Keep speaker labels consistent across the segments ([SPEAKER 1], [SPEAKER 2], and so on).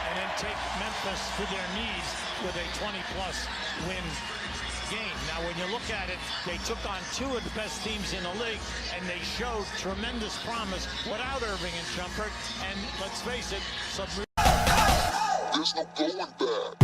[SPEAKER 1] and then take Memphis to their knees with a 20-plus win game. Now, when you look at it, they took on two of the best teams in the league, and they showed tremendous promise without Irving and Shumpert. And let's face it,
[SPEAKER 2] there's no going back.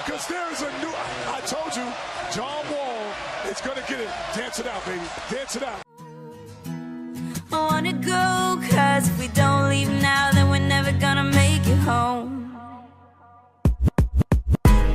[SPEAKER 3] Because there's a new, I told you, John Wall is going to get it. Dance it out, baby. Dance it out.
[SPEAKER 4] I wanna go, cause if we don't leave now, then we're never gonna make it home.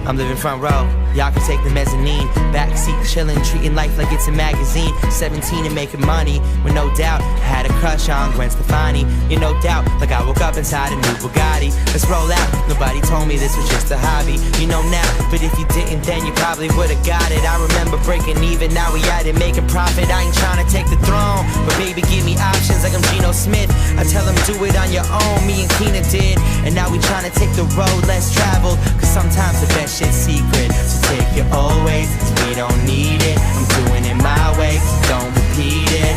[SPEAKER 5] I'm living front row, y'all can take the mezzanine. Backseat chillin', treating life like it's a magazine. 17 and making money, with no doubt. Had a crush on Gwen Stefani, you no doubt. Like I woke up inside a new Bugatti. Let's roll out, nobody told me this was just a hobby. You know now, but if you didn't then you probably would've got it. I remember breaking even, now we at it, making profit. I ain't trying to take the throne, but baby give me options like I'm Geno Smith. I tell them do it on your own, me and Keena did. And now we trying to take the road less traveled, cause sometimes the best shit's secret. So take your old ways, cause we don't need it. I'm doing it my way, so don't repeat it.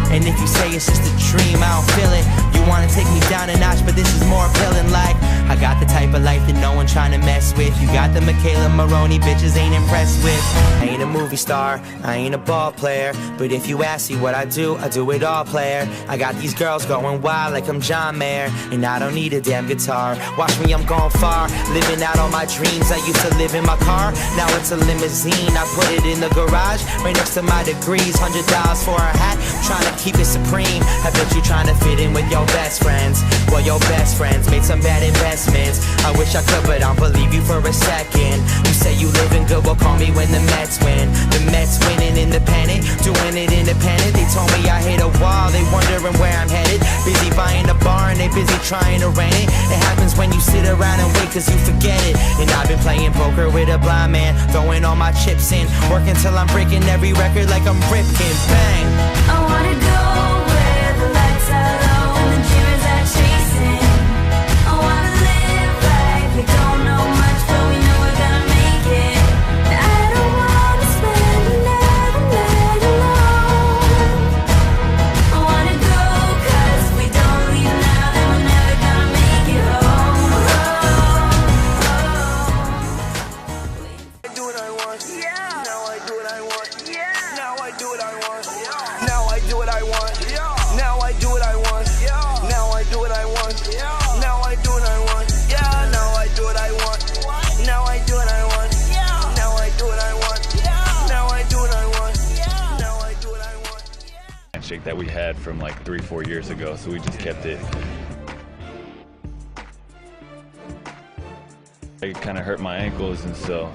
[SPEAKER 5] And if you say it's just a dream, I don't feel it. You wanna take me down a notch, but this is more appealing. Like, I got the type of life that no one trying to mess with. You got the Michaela Maroney bitches ain't impressed with. I ain't a movie star, I ain't a ball player, but if you ask me what I do it all, player. I got these girls going wild like I'm John Mayer, and I don't need a damn guitar. Watch me, I'm going far, living out all my dreams. I used to live in my car, now it's a limousine. I put it in the garage, right next to my degrees. $100 for a hat, trying to keep it supreme. I bet you trying to fit in with your best friends. Well, your best friends made some bad investments. I wish I could, but I don't believe you for a second. You say you living good, well call me when the Mets win. The Mets winning independent, doing it independent. They told me I hit a wall, they wondering where I'm headed. Busy buying a bar and they busy trying to rent it. It happens when you sit around and wait cause you forget it. And I've been playing poker with a blind man, throwing all my chips in, working till I'm breaking every record like I'm Ripken. Bang!
[SPEAKER 4] I wanna go where the lights are low and the dreamers are chasing. I wanna live like we don't know much, but we know we're gonna make it. I don't wanna spend another night alone. I wanna go, cause if we don't leave now, then we're never gonna make it home.
[SPEAKER 6] I do what I want.
[SPEAKER 4] Yeah.
[SPEAKER 6] Now I do what I want.
[SPEAKER 4] Yeah.
[SPEAKER 6] Now I do what I want.
[SPEAKER 4] Yeah.
[SPEAKER 6] Now I do what I want. Now I do what I want. Now I do what I want. Now I do what I want. Yeah. Now I do what I want. Now I do what I want. Now I do what I want. Now I do what I want. Now I do what I want.
[SPEAKER 7] Handshake that we had from like 3-4 years ago, so we just kept it. It kind of hurt my ankles, and so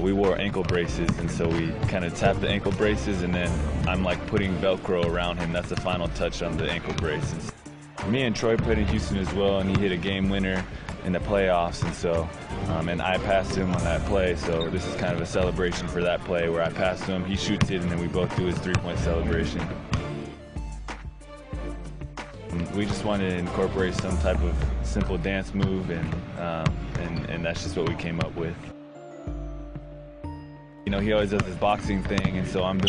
[SPEAKER 7] we wore ankle braces, and so we kind of tapped the ankle braces, and then I'm like putting Velcro around him. That's the final touch on the ankle braces. Me and Troy played in Houston as well, and he hit a game winner in the playoffs, and so and I passed him on that play, so this is kind of a celebration for that play where I passed him, he shoots it, and then we both do his three-point celebration. We just wanted to incorporate some type of simple dance move, and that's just what we came up with. You know, he always does this boxing thing, and so I'm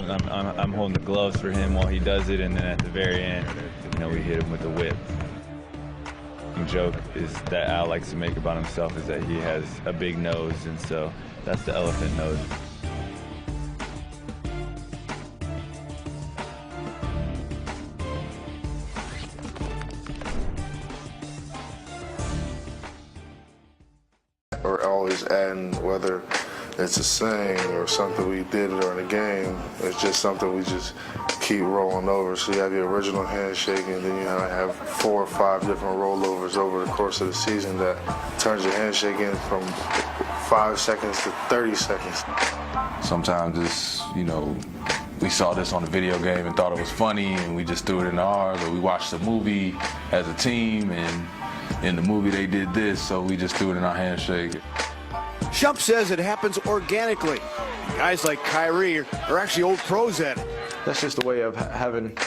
[SPEAKER 7] holding the gloves for him while he does it, and then at the very end, you know, we hit him with the whip. The joke is that Al likes to make about himself is that he has a big nose, and so that's the elephant nose.
[SPEAKER 2] Or always adding, whether it's a saying or something we did during the game, it's just something we just keep rolling over. So you have your original handshake, and then you have 4 or 5 different rollovers over the course of the season that turns your handshake in from 5 seconds to 30 seconds.
[SPEAKER 8] Sometimes it's, you know, we saw this on a video game and thought it was funny, and we just threw it in ours, or we watched a movie as a team, and in the movie they did this, so we just threw it in our handshake.
[SPEAKER 9] Shump says it happens organically. Guys like Kyrie are actually old pros at it.
[SPEAKER 10] That's just a way of having,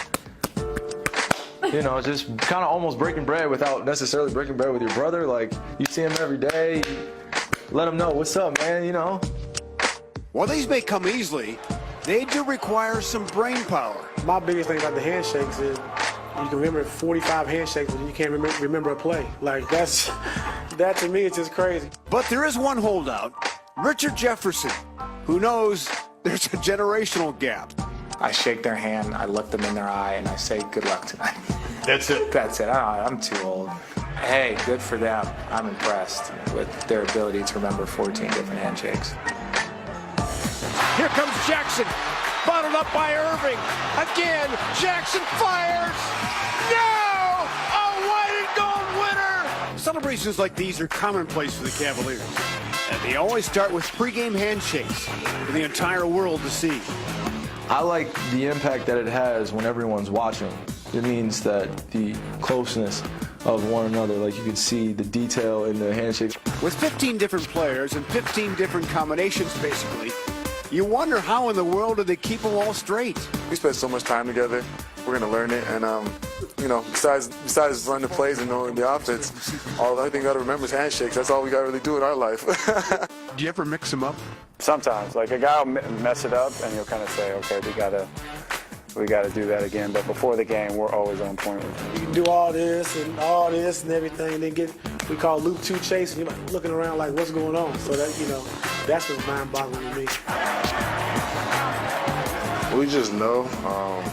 [SPEAKER 10] you know, just kind of almost breaking bread without necessarily breaking bread with your brother. Like, you see him every day, let him know, what's up, man, you know.
[SPEAKER 9] While these may come easily, they do require some brain power.
[SPEAKER 11] My biggest thing about the handshakes is you can remember 45 handshakes, but you can't remember a play. Like, that to me is just crazy.
[SPEAKER 9] But there is one holdout, Richard Jefferson, who knows there's a generational gap.
[SPEAKER 12] I shake their hand, I look them in their eye, and I say, good luck tonight.
[SPEAKER 3] That's it.
[SPEAKER 12] That's it. I'm too old. Hey, good for them. I'm impressed with their ability to remember 14 different handshakes.
[SPEAKER 9] Here comes Jackson, bottled up by Irving. Again, Jackson fires. No! A white and gold winner! Celebrations like these are commonplace for the Cavaliers. And they always start with pregame handshakes for the entire world to see.
[SPEAKER 10] I like the impact that it has when everyone's watching. It means that the closeness of one another, like you can see the detail in the handshakes.
[SPEAKER 9] With 15 different players and 15 different combinations, basically, you wonder how in the world do they keep them all straight?
[SPEAKER 2] We spent so much time together. We're gonna learn it, and you know, besides running the plays and knowing the offense, the only thing we gotta remember is handshakes. That's all we gotta really do in our life.
[SPEAKER 9] Do you ever mix them up?
[SPEAKER 13] Sometimes, like a guy will mess it up, and you'll kind of say, okay, we gotta do that again. But before the game, we're always on point with it.
[SPEAKER 11] You can do all this and everything, and then we call loop 2 chase, and you're like looking around like, what's going on? So that, you know, that's what's mind-boggling to me.
[SPEAKER 2] We just know.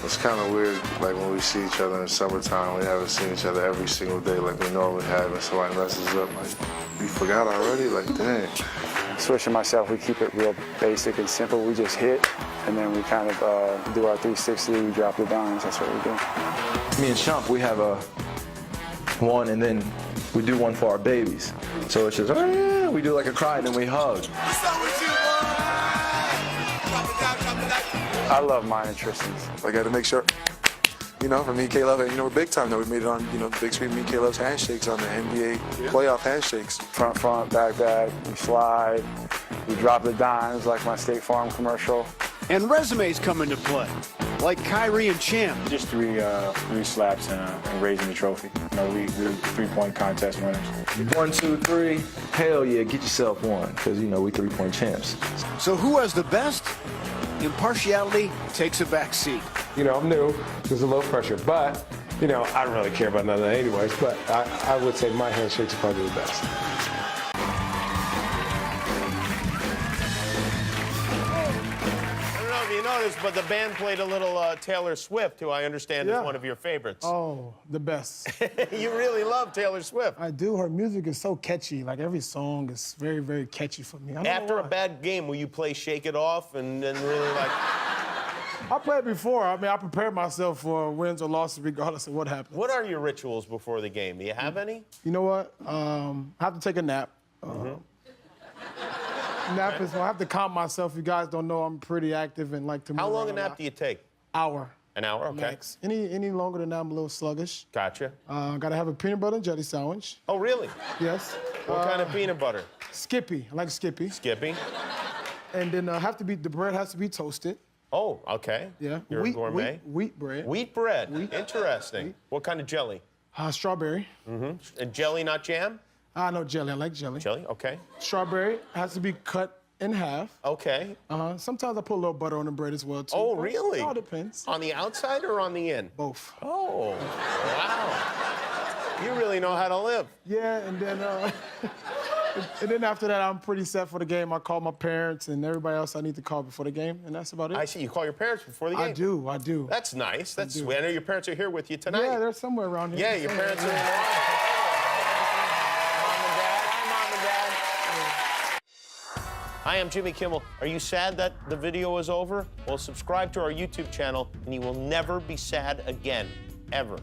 [SPEAKER 2] It's kind of weird, like when we see each other in the summertime, we haven't seen each other every single day like we normally have, and somebody messes up, like, we forgot already? Like, dang.
[SPEAKER 13] Swish and myself, we keep it real basic and simple. We just hit, and then we kind of do our 360, we drop the dimes. That's what we do.
[SPEAKER 10] Me and Shump, we have a one, and then we do one for our babies. So it's just, oh yeah, we do like a cry, and then we hug.
[SPEAKER 6] What's up with you, boy?
[SPEAKER 13] I love mine and Tristan's.
[SPEAKER 2] I got to make sure, you know, for me and K-Love, you know, we're big time now. We made it on, you know, big screen, me and K-Love's handshakes on the NBA playoff handshakes.
[SPEAKER 13] Front, back, we slide, we drop the dimes like my State Farm commercial.
[SPEAKER 9] And resumes come into play, like Kyrie and Champ.
[SPEAKER 12] Just three slaps and raising the trophy. You know, we 3-point contest winners.
[SPEAKER 10] 1, 2, 3, hell yeah, get yourself one, because, you know, we 3-point champs.
[SPEAKER 9] So who has the best? Impartiality takes a back seat.
[SPEAKER 14] You know, I'm new. There's a little pressure, but, you know, I don't really care about none of that anyways, but I would say my handshakes are probably the best.
[SPEAKER 15] You noticed, but the band played a little Taylor Swift, who I understand is one of your favorites.
[SPEAKER 11] Oh, the best.
[SPEAKER 15] You really love Taylor Swift.
[SPEAKER 11] I do. Her music is so catchy. Like, every song is very, very catchy for me.
[SPEAKER 15] After a bad game, will you play Shake It Off and then really like...
[SPEAKER 11] I played before. I mean, I prepared myself for wins or losses regardless of what happens.
[SPEAKER 15] What are your rituals before the game? Do you have any?
[SPEAKER 11] You know what? I have to take a nap. Nap is, I have to calm myself. You guys don't know I'm pretty active and like to move.
[SPEAKER 15] How long a
[SPEAKER 11] around
[SPEAKER 15] nap do you take?
[SPEAKER 11] Hour.
[SPEAKER 15] An hour, okay.
[SPEAKER 11] Max. Any longer than that, I'm a little sluggish.
[SPEAKER 15] Gotcha.
[SPEAKER 11] Gotta have a peanut butter and jelly sandwich.
[SPEAKER 15] Oh, really?
[SPEAKER 11] Yes.
[SPEAKER 15] What kind of peanut butter?
[SPEAKER 11] Skippy. I like Skippy.
[SPEAKER 15] Skippy.
[SPEAKER 11] And then the bread has to be toasted.
[SPEAKER 15] Oh, okay.
[SPEAKER 11] Yeah.
[SPEAKER 15] You're a gourmet.
[SPEAKER 11] Wheat bread.
[SPEAKER 15] Wheat bread. Interesting.
[SPEAKER 11] Wheat.
[SPEAKER 15] What kind of jelly?
[SPEAKER 11] Strawberry.
[SPEAKER 15] And jelly, not jam?
[SPEAKER 11] No, jelly. I like jelly.
[SPEAKER 15] Jelly, okay.
[SPEAKER 11] Strawberry has to be cut in half.
[SPEAKER 15] Okay.
[SPEAKER 11] Sometimes I put a little butter on the bread as well, too.
[SPEAKER 15] Oh, really?
[SPEAKER 11] It all depends.
[SPEAKER 15] On the outside or on the in?
[SPEAKER 11] Both.
[SPEAKER 15] Oh, wow. You really know how to live.
[SPEAKER 11] Yeah, and then after that, I'm pretty set for the game. I call my parents and everybody else I need to call before the game, and that's about it.
[SPEAKER 15] I see. You call your parents before the game?
[SPEAKER 11] I do.
[SPEAKER 15] That's nice. That's sweet. I know your parents are here with you tonight.
[SPEAKER 11] Yeah, they're somewhere around here.
[SPEAKER 15] Yeah, your parents are in the Hi, I'm Jimmy Kimmel. Are you sad that the video is over? Well, subscribe to our YouTube channel, and you will never be sad again, ever.